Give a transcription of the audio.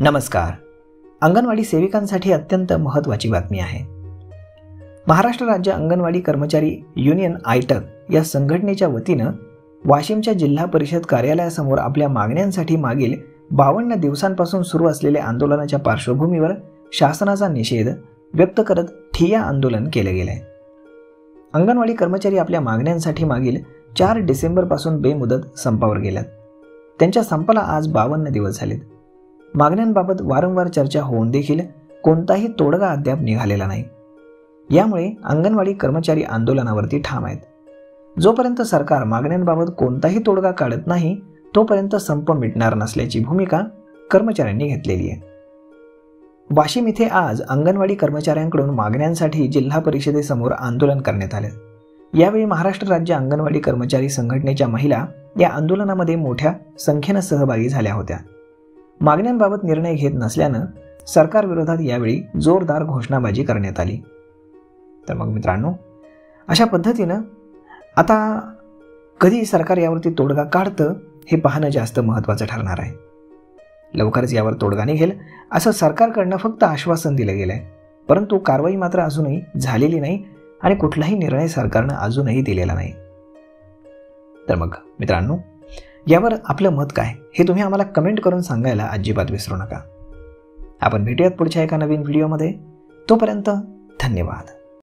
नमस्कार. अंगणवाडी सेविकांसाठी अत्यंत महत्त्वाची बातमी आहे. महाराष्ट्र राज्य अंगणवाडी कर्मचारी युनियन आयटक या संघटनेच्या वतीनं वाशिमच्या जिल्हा परिषद कार्यालयासमोर आपल्या मागण्यांसाठी मागील 52 दिवसांपासून सुरू असलेल्या आंदोलनाच्या पार्श्वभूमीवर शासनाचा निषेध व्यक्त करत ठिय्या आंदोलन केले गेले. अंगणवाडी कर्मचारी आपल्या मागण्यांसाठी मागील 4 डिसेंबरपासून बेमुदत संपावर गेल्यात. त्यांच्या संपाला आज 52 दिवस झालेत. मागण्यांबाबत वारंवार चर्चा होऊन देखील कोणताही तोडगा अद्याप निघालेला नाही. यामुळे अंगणवाडी कर्मचारी आंदोलनावरती ठाम आहेत. जोपर्यंत सरकार मागण्यांबाबत कोणताही तोडगा काढत नाही तोपर्यंत संप मिटणार नसल्याची भूमिका कर्मचाऱ्यांनी घेतलेली आहे. वाशिम इथे आज अंगणवाडी कर्मचाऱ्यांकडून मागण्यांसाठी जिल्हा परिषदेसमोर आंदोलन करण्यात आले. यावेळी महाराष्ट्र राज्य अंगणवाडी कर्मचारी संघटनेच्या महिला या आंदोलनामध्ये मोठ्या संख्येनं सहभागी झाल्या होत्या. मागण्यांबाबत निर्णय घेत नसल्यानं सरकारविरोधात यावेळी जोरदार घोषणाबाजी करण्यात आली. तर मग मित्रांनो, अशा पद्धतीनं आता कधी सरकार यावरती तोडगा काढतं हे पाहणं जास्त महत्त्वाचं ठरणार आहे. लवकरच यावर तोडगा निघेल असं सरकारकडनं फक्त आश्वासन दिलं गेलं आहे, परंतु कारवाई मात्र अजूनही झालेली नाही आणि कुठलाही निर्णय सरकारनं अजूनही दिलेला नाही. तर मग मित्रांनो, यावर आपलं मत काय हे तुम्ही आम्हाला कमेंट करून सांगायला अजिबात विसरू नका. आपण भेटूयात पुढच्या एका नवीन व्हिडिओमध्ये. तोपर्यंत धन्यवाद.